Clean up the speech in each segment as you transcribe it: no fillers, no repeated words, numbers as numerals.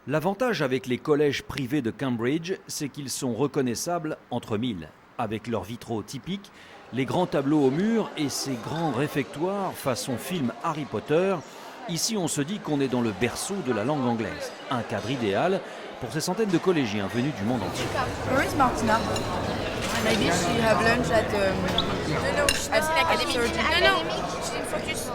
L'avantage avec les collèges privés de Cambridge, c'est qu'ils sont reconnaissables entre mille, avec leurs vitraux typiques, les grands tableaux au mur et ces grands réfectoires façon film Harry Potter. Ici, on se dit qu'on est dans le berceau de la langue anglaise. Un cadre idéal pour ces centaines de collégiens venus du monde entier. Where is Martina? Maybe she have lunch at l'académie. She's in Focus.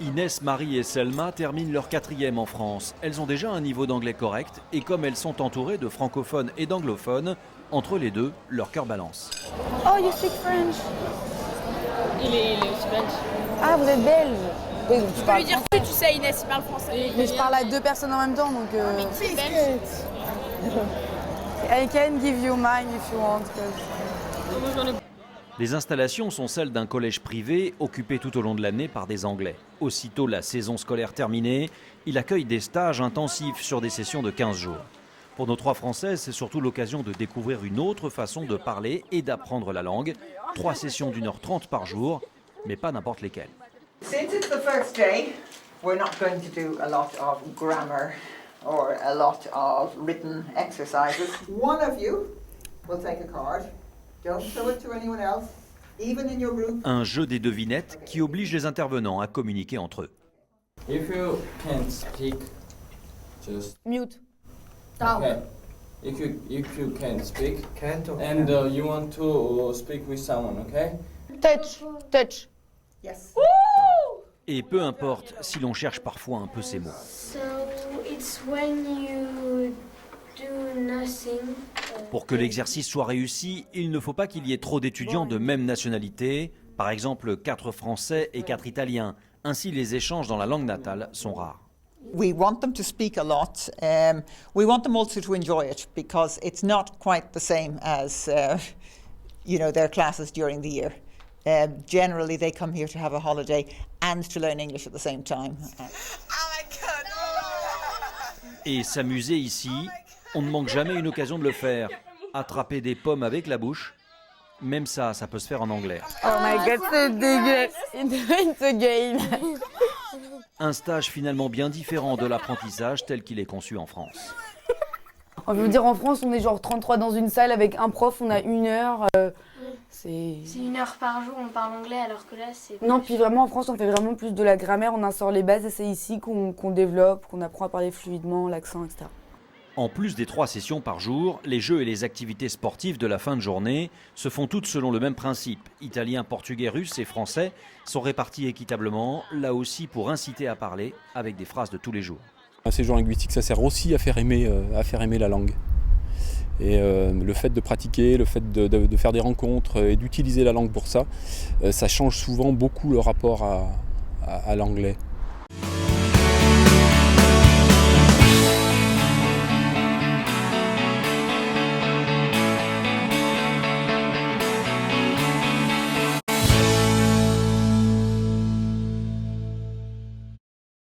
Inès, Marie et Selma terminent leur 4e en France. Elles ont déjà un niveau d'anglais correct et comme elles sont entourées de francophones et d'anglophones, entre les deux, leur cœur balance. Oh, you speak French? Il est aussi belge. Ah, vous êtes belge? Oui, donc tu Tu peux parles lui dire que tu sais, Inès, il parle français. Mais je parle à deux personnes en même temps, donc... C'est belge. I can give you mine if you want. 'Cause... Les installations sont celles d'un collège privé occupé tout au long de l'année par des Anglais. Aussitôt la saison scolaire terminée, il accueille des stages intensifs sur des sessions de 15 jours. Pour nos 3 Françaises, c'est surtout l'occasion de découvrir une autre façon de parler et d'apprendre la langue. 3 sessions d'1h30 par jour, mais pas n'importe lesquelles. Since it's the first day, we're not going to do a lot of grammar or a lot of written exercises. One of you will take a card. Don't show it to anyone else, even in your group. Un jeu des devinettes qui oblige les intervenants à communiquer entre eux. If you can't speak, just Mute. okay. If you can't speak, and you want to speak with someone, okay? Touch. Yes. Et peu importe si l'on cherche parfois un peu ces mots. So it's when you do nothing. Pour que l'exercice soit réussi, il ne faut pas qu'il y ait trop d'étudiants de même nationalité, par exemple 4 Français et 4 Italiens. Ainsi, les échanges dans la langue natale sont rares. We want them to speak a lot. We want them also to enjoy it because it's not quite the same as, their classes during the year. Generally, they come here to have a holiday and to learn English at the same time. Et s'amuser ici, on ne manque jamais une occasion de le faire. Attraper des pommes avec la bouche, même ça peut se faire en anglais. Oh my god, c'est dégueulasse. It's again. Un stage finalement bien différent de l'apprentissage tel qu'il est conçu en France. Je veux dire, en France, on est genre 33 dans une salle avec un prof, on a 1 heure. C'est 1 heure par jour, on parle anglais, alors que là, c'est... Non, puis vraiment, en France, on fait vraiment plus de la grammaire, on instaure les bases et c'est ici qu'on développe, qu'on apprend à parler fluidement, l'accent, etc. En plus des 3 sessions par jour, les jeux et les activités sportives de la fin de journée se font toutes selon le même principe. Italiens, portugais, russes et français sont répartis équitablement, là aussi pour inciter à parler avec des phrases de tous les jours. Un séjour linguistique, ça sert aussi à faire aimer la langue. Et le fait de pratiquer, le fait de faire des rencontres et d'utiliser la langue pour ça, ça change souvent beaucoup le rapport à l'anglais.